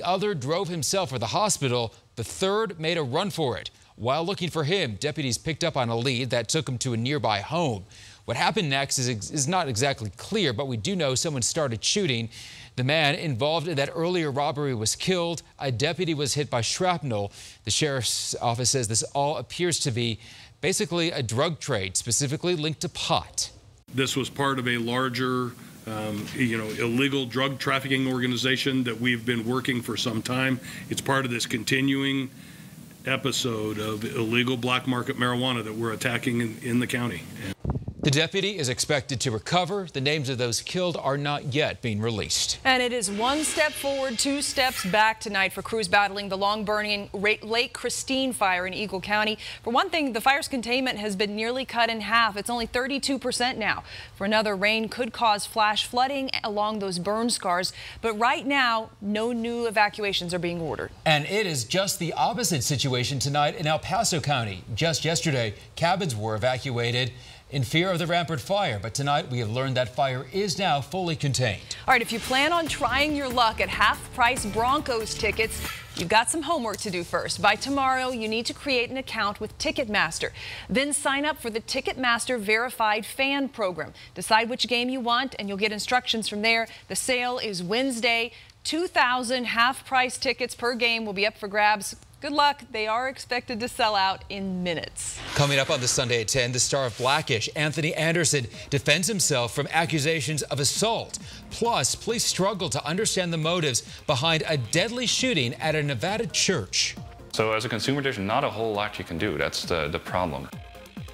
The other drove himself for the hospital. The third made a run for it. While looking for him, deputies picked up on a lead that took him to a nearby home. What happened next is not exactly clear, but we do know someone started shooting. The man involved in that earlier robbery was killed. A deputy was hit by shrapnel. The sheriff's office says this all appears to be basically a drug trade, specifically linked to pot. This was part of a larger, illegal drug trafficking organization that we've been working for some time. It's part of this continuing episode of illegal black market marijuana that we're attacking in the county. The deputy is expected to recover. The names of those killed are not yet being released. And it is one step forward, two steps back tonight for crews battling the long-burning Lake Christine fire in Eagle County. For one thing, the fire's containment has been nearly cut in half. It's only 32% now. For another, rain could cause flash flooding along those burn scars. But right now, no new evacuations are being ordered. And it is just the opposite situation tonight in El Paso County. Just yesterday, cabins were evacuated in fear of the rampant fire, but tonight we have learned that fire is now fully contained. All right, if you plan on trying your luck at half-price Broncos tickets, you've got some homework to do first. By tomorrow, you need to create an account with Ticketmaster. Then sign up for the Ticketmaster Verified Fan Program. Decide which game you want, and you'll get instructions from there. The sale is Wednesday. 2,000 half-price tickets per game will be up for grabs. Good luck. They are expected to sell out in minutes. Coming up on this Sunday at 10, the star of Blackish, Anthony Anderson, defends himself from accusations of assault. Plus, police struggle to understand the motives behind a deadly shooting at a Nevada church. So as a consumer, there's not a whole lot you can do. That's the problem.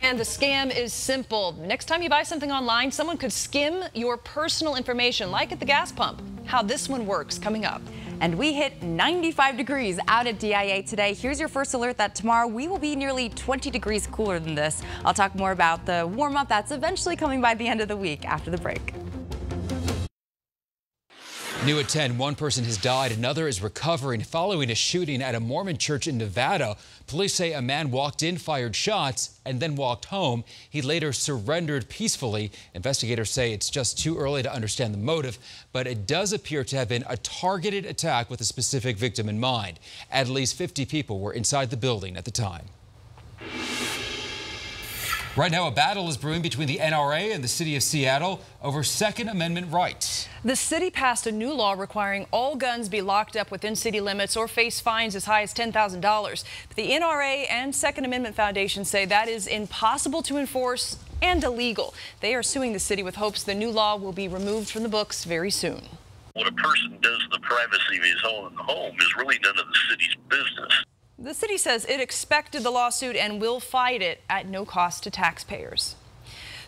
And the scam is simple. Next time you buy something online, someone could skim your personal information, like at the gas pump. How this one works, coming up. And we hit 95 degrees out at DIA today. Here's your first alert that tomorrow we will be nearly 20 degrees cooler than this. I'll talk more about the warm-up that's eventually coming by the end of the week after the break. New at 10, one person has died, another is recovering following a shooting at a Mormon church in Nevada. Police say a man walked in, fired shots, and then walked home. He later surrendered peacefully. Investigators say it's just too early to understand the motive, but it does appear to have been a targeted attack with a specific victim in mind. At least 50 people were inside the building at the time. Right now, a battle is brewing between the NRA and the city of Seattle over Second Amendment rights. The city passed a new law requiring all guns be locked up within city limits or face fines as high as $10,000. But the NRA and Second Amendment Foundation say that is impossible to enforce and illegal. They are suing the city with hopes the new law will be removed from the books very soon. What a person does in the privacy of his own home is really none of the city's business. The city says it expected the lawsuit and will fight it at no cost to taxpayers.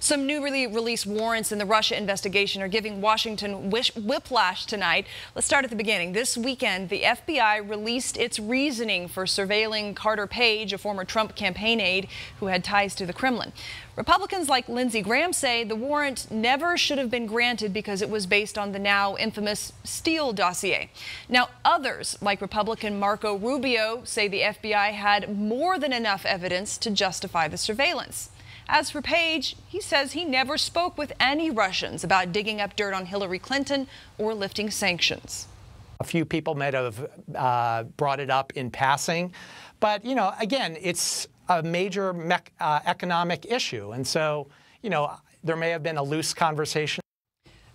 Some newly released warrants in the Russia investigation are giving Washington whiplash tonight. Let's start at the beginning. This weekend, the FBI released its reasoning for surveilling Carter Page, a former Trump campaign aide who had ties to the Kremlin. Republicans like Lindsey Graham say the warrant never should have been granted because it was based on the now infamous Steele dossier. Now, others, like Republican Marco Rubio, say the FBI had more than enough evidence to justify the surveillance. As for Page, he says he never spoke with any Russians about digging up dirt on Hillary Clinton or lifting sanctions. A few people might have brought it up in passing, but, again, it's a major economic issue. And so, there may have been a loose conversation.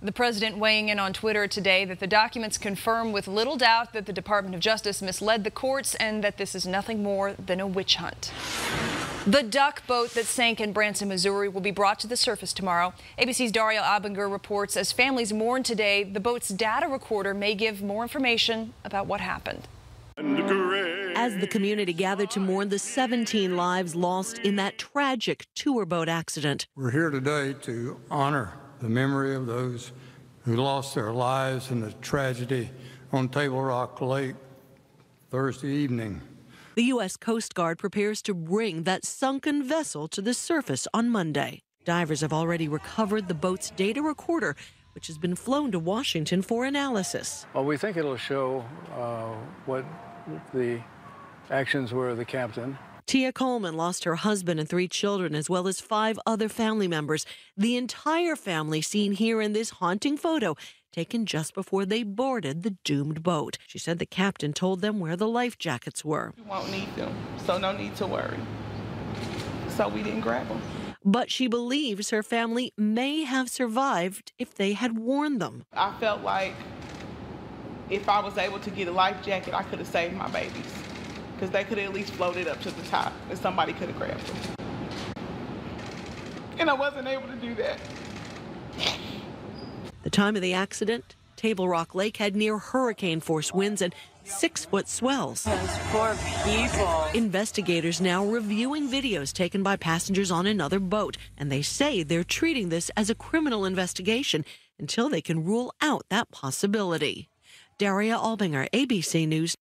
The president weighing in on Twitter today that the documents confirm with little doubt that the Department of Justice misled the courts and that this is nothing more than a witch hunt. The duck boat that sank in Branson, Missouri will be brought to the surface tomorrow. ABC's Daria Abinger reports as families mourn today, the boat's data recorder may give more information about what happened. As the community gathered to mourn the 17 lives lost in that tragic tour boat accident. We're here today to honor the memory of those who lost their lives in the tragedy on Table Rock Lake Thursday evening. The U.S. Coast Guard prepares to bring that sunken vessel to the surface on Monday. Divers have already recovered the boat's data recorder, which has been flown to Washington for analysis. Well, we think it'll show what the actions were of the captain. Tia Coleman lost her husband and 3 children, as well as 5 other family members. The entire family seen here in this haunting photo taken just before they boarded the doomed boat. She said the captain told them where the life jackets were. You won't need them, so no need to worry. So we didn't grab them. But she believes her family may have survived if they had worn them. I felt like if I was able to get a life jacket, I could have saved my babies, because they could have at least floated up to the top and somebody could have grabbed them. And I wasn't able to do that. The time of the accident, Table Rock Lake had near hurricane-force winds and 6-foot swells. Those poor people. Investigators now reviewing videos taken by passengers on another boat, and they say they're treating this as a criminal investigation until they can rule out that possibility. Daria Albinger, ABC News.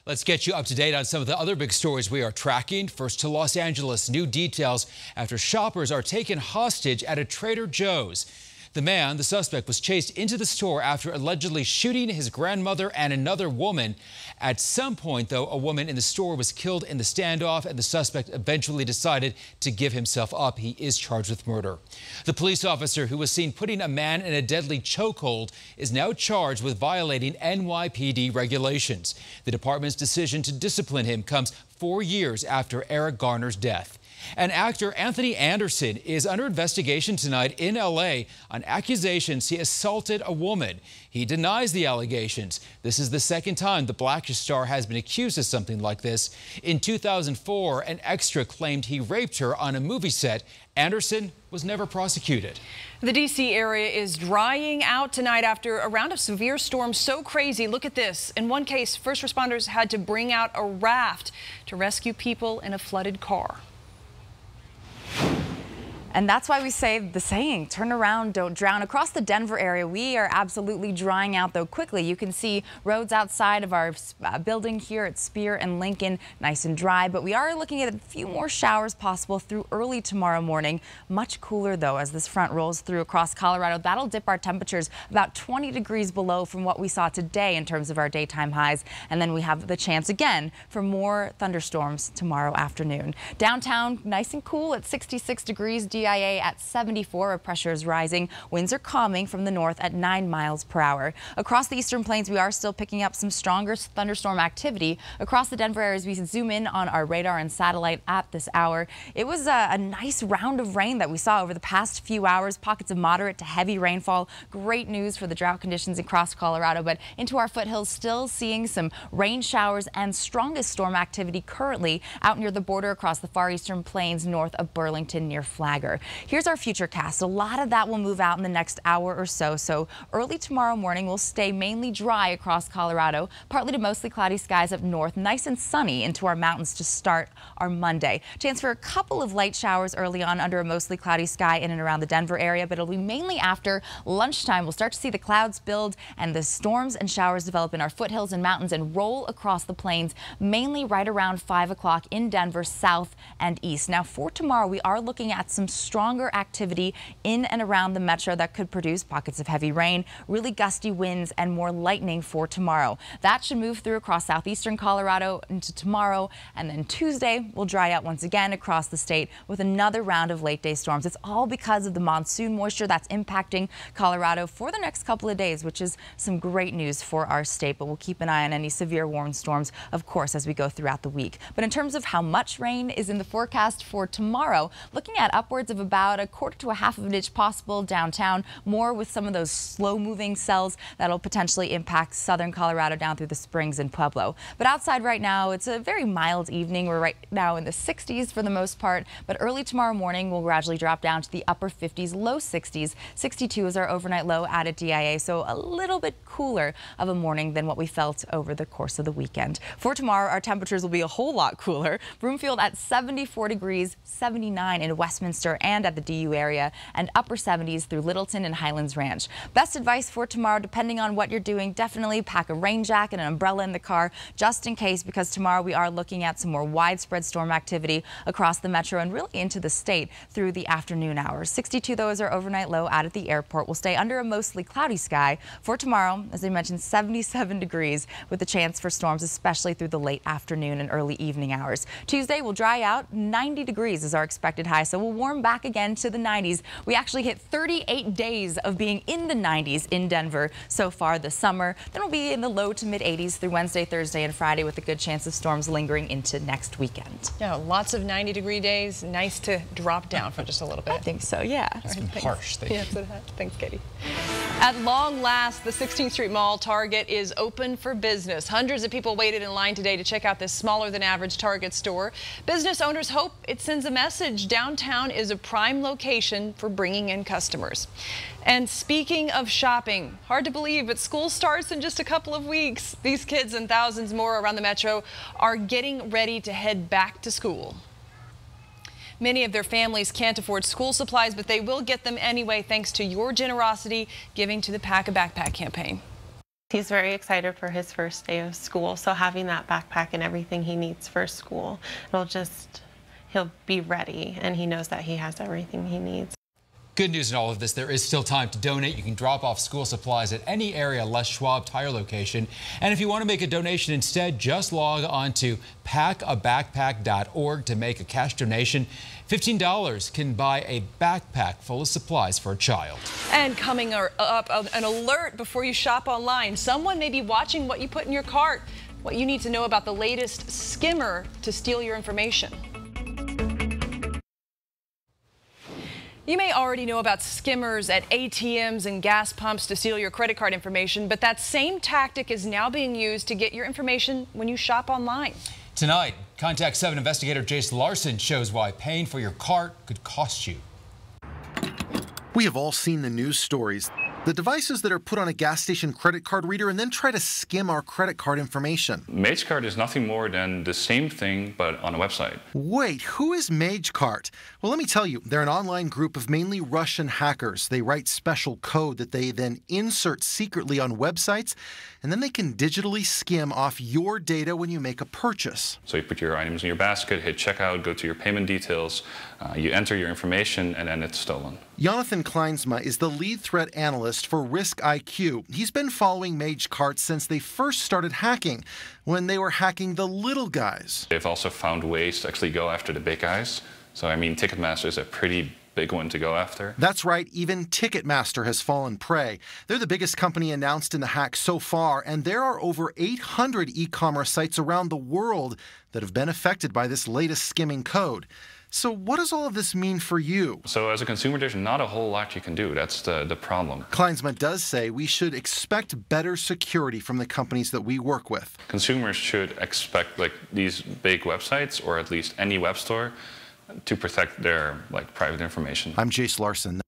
Let's get you up to date on some of the other big stories we are tracking. First to Los Angeles, new details after shoppers are taken hostage at a Trader Joe's. The man, the suspect, was chased into the store after allegedly shooting his grandmother and another woman. At some point, though, a woman in the store was killed in the standoff, and the suspect eventually decided to give himself up. He is charged with murder. The police officer who was seen putting a man in a deadly chokehold is now charged with violating NYPD regulations. The department's decision to discipline him comes 4 years after Eric Garner's death. And actor Anthony Anderson is under investigation tonight in L.A. on accusations he assaulted a woman. He denies the allegations. This is the second time the Black star has been accused of something like this. In 2004, an extra claimed he raped her on a movie set. Anderson was never prosecuted. The D.C. area is drying out tonight after a round of severe storms so crazy. Look at this. In one case, first responders had to bring out a raft to rescue people in a flooded car. And that's why we say the saying, turn around, don't drown. Across the Denver area, we are absolutely drying out, though, quickly. You can see roads outside of our building here at Spear and Lincoln, nice and dry. But we are looking at a few more showers possible through early tomorrow morning. Much cooler, though, as this front rolls through across Colorado. That'll dip our temperatures about 20 degrees below from what we saw today in terms of our daytime highs. And then we have the chance again for more thunderstorms tomorrow afternoon. Downtown, nice and cool at 66 degrees. DIA at 74. Our pressure is rising. Winds are calming from the north at 9 miles per hour. Across the eastern plains, we are still picking up some stronger thunderstorm activity. Across the Denver area, as we zoom in on our radar and satellite at this hour, it was a nice round of rain that we saw over the past few hours. Pockets of moderate to heavy rainfall. Great news for the drought conditions across Colorado, but into our foothills, still seeing some rain showers and strongest storm activity currently out near the border across the far eastern plains north of Burlington near Flagler. Here's our futurecast. A lot of that will move out in the next hour or so. So early tomorrow morning will stay mainly dry across Colorado, partly to mostly cloudy skies up north, nice and sunny into our mountains to start our Monday. Chance for a couple of light showers early on under a mostly cloudy sky in and around the Denver area, but it'll be mainly after lunchtime. We'll start to see the clouds build and the storms and showers develop in our foothills and mountains and roll across the plains, mainly right around 5 o'clock in Denver, south and east. Now for tomorrow, we are looking at some stronger activity in and around the metro that could produce pockets of heavy rain, really gusty winds, and more lightning for tomorrow. That should move through across southeastern Colorado into tomorrow, and then Tuesday will dry out once again across the state with another round of late day storms. It's all because of the monsoon moisture that's impacting Colorado for the next couple of days, which is some great news for our state, but we'll keep an eye on any severe warm storms, of course, as we go throughout the week. But in terms of how much rain is in the forecast for tomorrow, looking at upwards of about 1/4 to 1/2 of an inch possible downtown, more with some of those slow moving cells that'll potentially impact southern Colorado down through the Springs and Pueblo. But outside right now, it's a very mild evening. We're right now in the 60s for the most part, but early tomorrow morning will gradually drop down to the upper 50s, low 60s. 62 is our overnight low out at DIA, so a little bit cooler of a morning than what we felt over the course of the weekend. For tomorrow, our temperatures will be a whole lot cooler. Broomfield at 74 degrees, 79 in Westminster and at the DU area, and upper 70s through Littleton and Highlands Ranch. Best advice for tomorrow, depending on what you're doing, definitely pack a rain jacket and an umbrella in the car just in case, because tomorrow we are looking at some more widespread storm activity across the metro and really into the state through the afternoon hours. 62, though, is our overnight low out at the airport. We'll stay under a mostly cloudy sky for tomorrow. As I mentioned, 77 degrees with the chance for storms, especially through the late afternoon and early evening hours. Tuesday will dry out. 90 degrees is our expected high, so we'll warm back back again to the 90s. We actually hit 38 days of being in the 90s in Denver so far this summer. Then we'll be in the low to mid 80s through Wednesday, Thursday, and Friday with a good chance of storms lingering into next weekend. Yeah, lots of 90-degree days. Nice to drop down for just a little bit. I think so, yeah. It's been harsh. Yes, it has. Thanks, Katie. At long last, the 16th Street Mall Target is open for business. Hundreds of people waited in line today to check out this smaller than average Target store. Business owners hope it sends a message. Downtown is a prime location for bringing in customers. And speaking of shopping, hard to believe, but school starts in just a couple of weeks. These kids and thousands more around the metro are getting ready to head back to school. Many of their families can't afford school supplies, but they will get them anyway thanks to your generosity giving to the Pack a Backpack campaign. He's very excited for his first day of school, so having that backpack and everything he needs for school, he'll be ready, and he knows that he has everything he needs. Good news in all of this, there is still time to donate. You can drop off school supplies at any area Les Schwab tire location. And if you want to make a donation instead, just log on to packabackpack.org to make a cash donation. $15 can buy a backpack full of supplies for a child. And coming up, an alert before you shop online. Someone may be watching what you put in your cart. What you need to know about the latest skimmer to steal your information. You may already know about skimmers at ATMs and gas pumps to steal your credit card information, but that same tactic is now being used to get your information when you shop online. Tonight, Contact 7 investigator Jace Larson shows why paying for your cart could cost you. We have all seen the news stories. The devices that are put on a gas station credit card reader and then try to skim our credit card information. MageCard is nothing more than the same thing, but on a website. Wait, who is MageCart? Well, let me tell you, they're an online group of mainly Russian hackers. They write special code that they then insert secretly on websites, and then they can digitally skim off your data when you make a purchase. So you put your items in your basket, hit checkout, go to your payment details, you enter your information, and then it's stolen. Jonathan Kleinsma is the lead threat analyst for Risk IQ. He's been following MageCart since they first started hacking, when they were hacking the little guys. They've also found ways to actually go after the big guys. So, I mean, Ticketmaster is a pretty big one to go after. That's right, even Ticketmaster has fallen prey. They're the biggest company announced in the hack so far, and there are over 800 e-commerce sites around the world that have been affected by this latest skimming code. So what does all of this mean for you? So as a consumer, there's not a whole lot you can do. That's the problem. Kleinsma does say we should expect better security from the companies that we work with. Consumers should expect these big websites, or at least any web store, to protect their private information. I'm Jace Larson.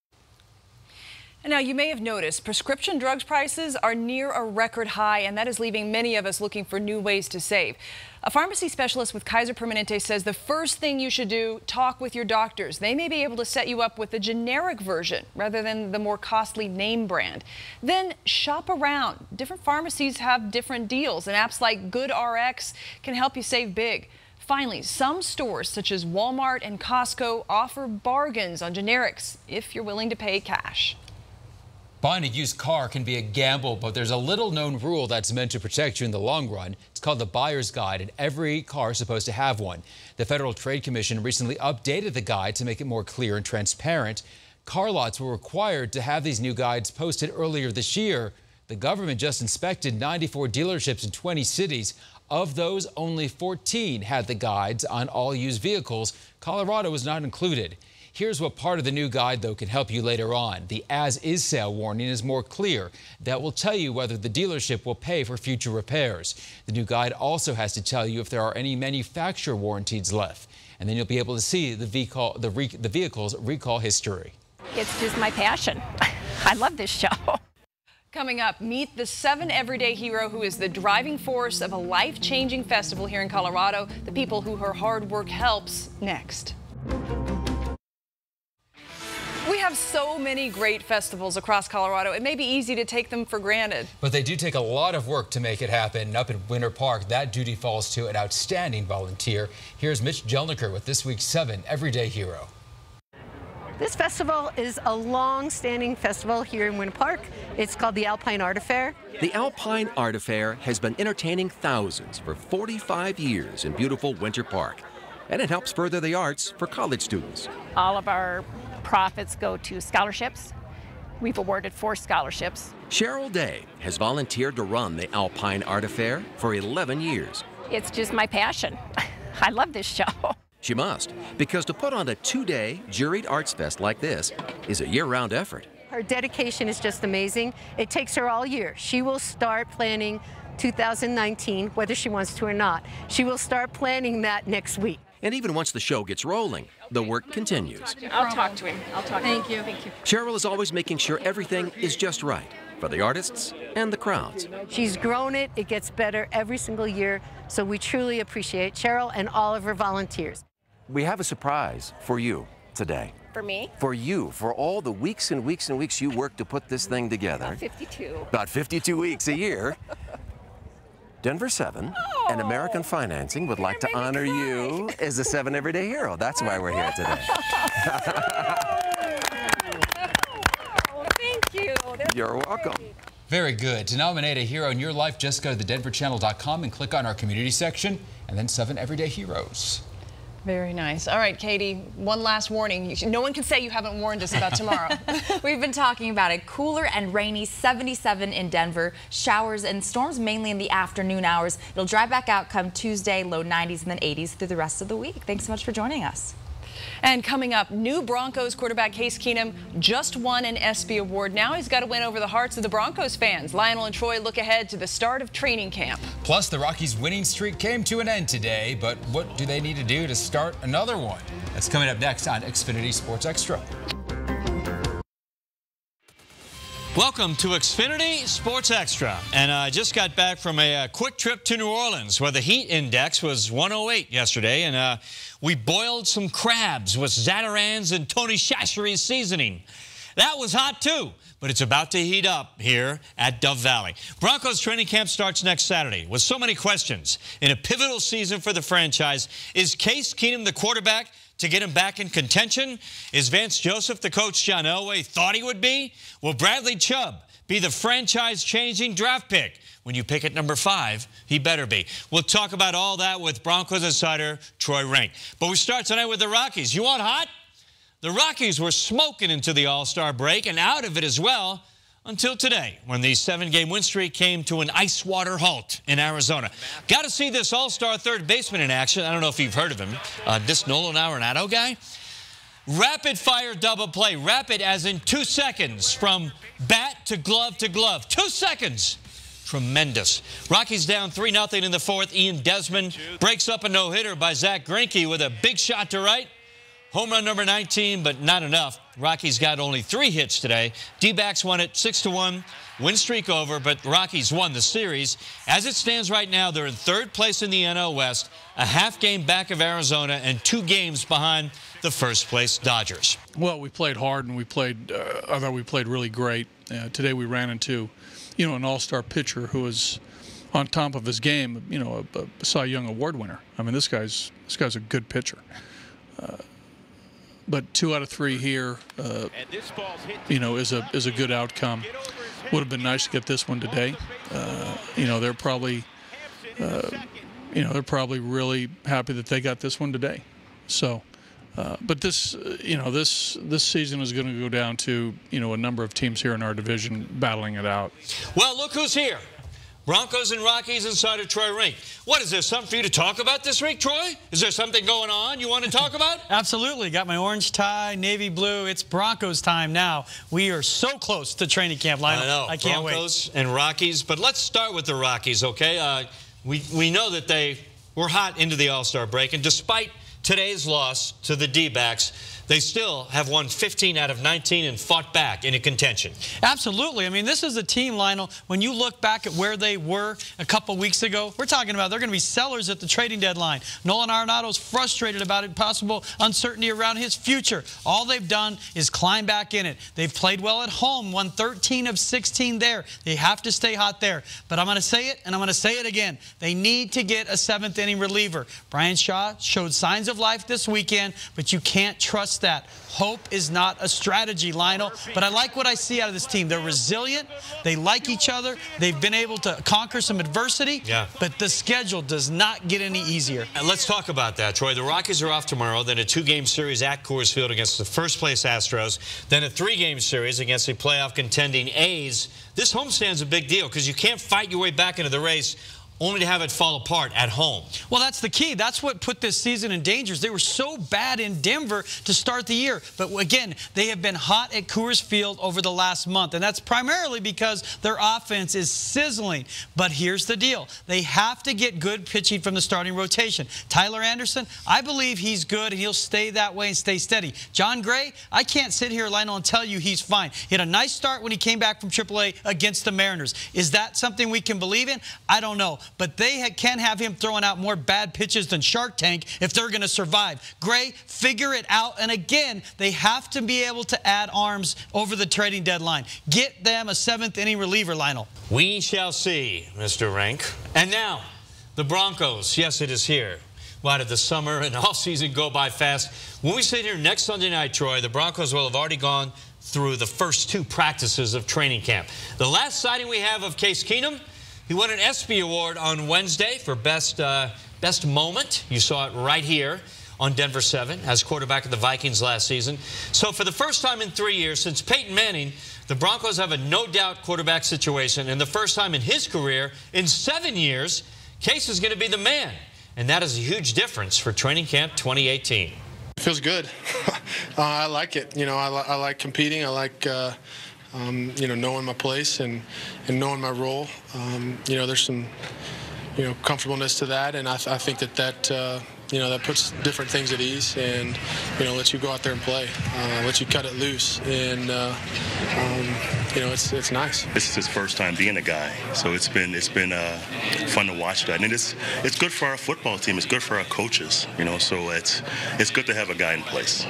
And now you may have noticed prescription drugs prices are near a record high, and that is leaving many of us looking for new ways to save. A pharmacy specialist with Kaiser Permanente says the first thing you should do, talk with your doctors. They may be able to set you up with the generic version rather than the more costly name brand. Then shop around. Different pharmacies have different deals, and apps like GoodRx can help you save big. Finally, some stores such as Walmart and Costco offer bargains on generics if you're willing to pay cash. Buying a used car can be a gamble, but there's a little-known rule that's meant to protect you in the long run. It's called the Buyer's Guide, and every car is supposed to have one. The Federal Trade Commission recently updated the guide to make it more clear and transparent. Car lots were required to have these new guides posted earlier this year. The government just inspected 94 dealerships in 20 cities. Of those, only 14 had the guides on all used vehicles. Colorado was not included. Here's what part of the new guide, though, can help you later on. The as-is sale warning is more clear. That will tell you whether the dealership will pay for future repairs. The new guide also has to tell you if there are any manufacturer warranties left. And then you'll be able to see the vehicle's recall history. It's just my passion. I love this show. Coming up, meet the 7 everyday hero who is the driving force of a life-changing festival here in Colorado, the people who her hard work helps, next. We have so many great festivals across Colorado. It may be easy to take them for granted. But they do take a lot of work to make it happen. Up in Winter Park, that duty falls to an outstanding volunteer. Here's Mitch Jelniker with this week's 7 Everyday Hero. This festival is a long-standing festival here in Winter Park. It's called the Alpine Art Affair. The Alpine Art Affair has been entertaining thousands for 45 years in beautiful Winter Park. and it helps further the arts for college students. All of our profits go to scholarships. We've awarded 4 scholarships. Cheryl Day has volunteered to run the Alpine Art Affair for 11 years. It's just my passion. I love this show. She must, because to put on a 2-day juried arts fest like this is a year-round effort. Her dedication is just amazing. It takes her all year. She will start planning 2019, whether she wants to or not. She will start planning that next week. And even once the show gets rolling, the work continues. I'll talk to him. Thank you. Thank you. Cheryl is always making sure everything is just right for the artists and the crowds. She's grown it. It gets better every single year. So we truly appreciate Cheryl and all of her volunteers. We have a surprise for you today. For me? For you, for all the weeks and weeks and weeks you work to put this thing together. About 52. About 52 weeks a year. Denver 7 and American Financing would like to honor you as a 7 Everyday Hero. That's why we're here today. Thank you. You're welcome. Very good. To nominate a hero in your life, just go to thedenverchannel.com and click on our community section, and then 7 Everyday Heroes. Very nice. All right, Katie, one last warning. No one can say you haven't warned us about tomorrow. We've been talking about it. Cooler and rainy, 77 in Denver. Showers and storms mainly in the afternoon hours. It'll dry back out come Tuesday, low 90s and then 80s through the rest of the week. Thanks so much for joining us. And coming up, new Broncos quarterback Case Keenum just won an ESPY award. Now he's got to win over the hearts of the Broncos fans. Lionel and Troy look ahead to the start of training camp. Plus, the Rockies' winning streak came to an end today, but what do they need to do to start another one? That's coming up next on Xfinity Sports Extra. Welcome to Xfinity Sports Extra. And I just got back from a quick trip to New Orleans where the heat index was 108 yesterday. And we boiled some crabs with Zatarain's and Tony Chachere's seasoning. That was hot too, but it's about to heat up here at Dove Valley. Broncos training camp starts next Saturday with so many questions. In a pivotal season for the franchise, is Case Keenum the quarterback to get him back in contention? Is Vance Joseph the coach John Elway thought he would be? Will Bradley Chubb be the franchise-changing draft pick? When you pick at number 5, he better be. We'll talk about all that with Broncos insider Troy Rink. But we start tonight with the Rockies. You want hot? The Rockies were smoking into the All-Star break and out of it as well until today, when the 7-game win streak came to an ice water halt in Arizona. Got to see this All-Star third baseman in action. I don't know if you've heard of him, this Nolan Arenado guy. Rapid-fire double play. Rapid as in 2 seconds from bat to glove to glove. 2 seconds. Tremendous. Rockies down 3-0 in the 4th. Ian Desmond breaks up a no-hitter by Zach Greinke with a big shot to right. Home run number 19, but not enough. Rockies got only 3 hits today. D-backs won it 6-1. Win streak over, but Rockies won the series. As it stands right now, they're in 3rd place in the NL West, a half game back of Arizona, and 2 games behind the first-place Dodgers. Well, we played hard, and I thought we played really great. Today we ran into, an all-star pitcher who was on top of his game, a Cy Young Award winner. I mean, this guy's a good pitcher. But 2 out of 3 here, is a good outcome. Would have been nice to get this one today. They're probably really happy that they got this one today. So, but this season is going to go down to a number of teams here in our division battling it out. Well, look who's here. Broncos and Rockies insider Troy Rink. What, is there something for you to talk about this week, Troy? Is there something going on you want to talk about? Absolutely. Got my orange tie, navy blue. It's Broncos time now. We are so close to training camp, Lionel. I know. I can't wait. Broncos and Rockies. But let's start with the Rockies, okay? We know that they were hot into the All-Star break, and despite today's loss to the D-backs, they still have won 15 out of 19 and fought back into contention. Absolutely. I mean, this is a team, Lionel, when you look back at where they were a couple weeks ago, we're talking about they're going to be sellers at the trading deadline. Nolan Arenado's frustrated about it, possible uncertainty around his future. All they've done is climb back in it. They've played well at home, won 13 of 16 there. They have to stay hot there. But I'm going to say it, and I'm going to say it again. They need to get a 7th-inning reliever. Brian Shaw showed signs of life this weekend, but you can't trust trust that. Hope is not a strategy, Lionel. But I like what I see out of this team. They're resilient. They like each other. They've been able to conquer some adversity. Yeah. But the schedule does not get any easier. And let's talk about that, Troy. The Rockies are off tomorrow, then a 2-game series at Coors Field against the first-place Astros, then a 3-game series against the playoff contending A's. This homestand's a big deal because you can't fight your way back into the race only to have it fall apart at home. Well, that's the key. That's what put this season in danger. They were so bad in Denver to start the year. But again, they have been hot at Coors Field over the last month. And that's primarily because their offense is sizzling. But here's the deal. They have to get good pitching from the starting rotation. Tyler Anderson, I believe he's good, and he'll stay that way and stay steady. John Gray, I can't sit here, Lionel, and tell you he's fine. He had a nice start when he came back from AAA against the Mariners. Is that something we can believe in? I don't know. But they can have him throwing out more bad pitches than Shark Tank if they're going to survive. Gray, figure it out. And again, they have to be able to add arms over the trading deadline. Get them a 7th-inning reliever, Lionel. We shall see, Mr. Rank. And now, the Broncos. Yes, it is here. Why did the summer and off-season go by fast? When we sit here next Sunday night, Troy, the Broncos will have already gone through the first 2 practices of training camp. The last sighting we have of Case Keenum, he won an ESPY award on Wednesday for best moment. You saw it right here on Denver 7 as quarterback of the Vikings last season. So for the first time in 3 years since Peyton Manning, the Broncos have a no-doubt quarterback situation. And the first time in his career in 7 years, Case is going to be the man. And that is a huge difference for training camp 2018. It feels good. I like it. You know, I like competing. I like you know, knowing my place and knowing my role. You know, there's some, you know, comfortableness to that, and I think that you know, that puts different things at ease, and you know, lets you go out there and play, lets you cut it loose, and you know, it's nice. This is his first time being a guy, so it's been fun to watch that, and it's good for our football team. It's good for our coaches, you know. So it's good to have a guy in place.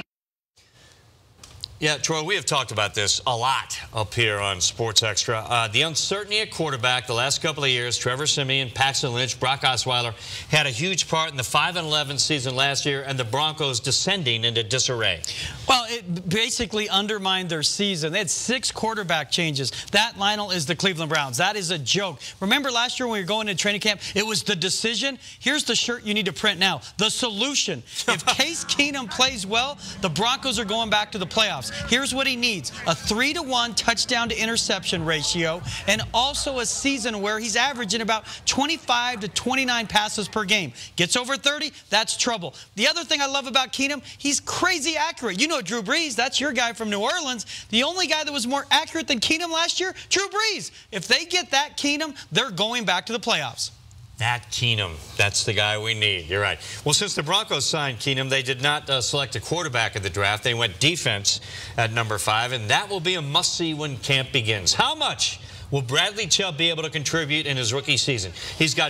Yeah, Troy, we have talked about this a lot up here on Sports Extra. The uncertainty at quarterback the last couple of years, Trevor Siemian, Paxton Lynch, Brock Osweiler had a huge part in the 5-11 season last year and the Broncos descending into disarray. Well, it basically undermined their season. They had 6 quarterback changes. That, Lionel, is the Cleveland Browns. That is a joke. Remember last year when we were going into training camp, it was the decision. Here's the shirt you need to print now. The solution. If Case Keenum plays well, the Broncos are going back to the playoffs. Here's what he needs: a 3-to-1 touchdown to interception ratio, and also a season where he's averaging about 25 to 29 passes per game. Gets over 30, that's trouble. The other thing I love about Keenum, he's crazy accurate. You know Drew Brees, that's your guy from New Orleans. The only guy that was more accurate than Keenum last year, Drew Brees. If they get that Keenum, they're going back to the playoffs. That Keenum, that's the guy we need. You're right. Well, since the Broncos signed Keenum, they did not select a quarterback in the draft. They went defense at number 5, and that will be a must-see when camp begins. How much will Bradley Chubb be able to contribute in his rookie season? He's got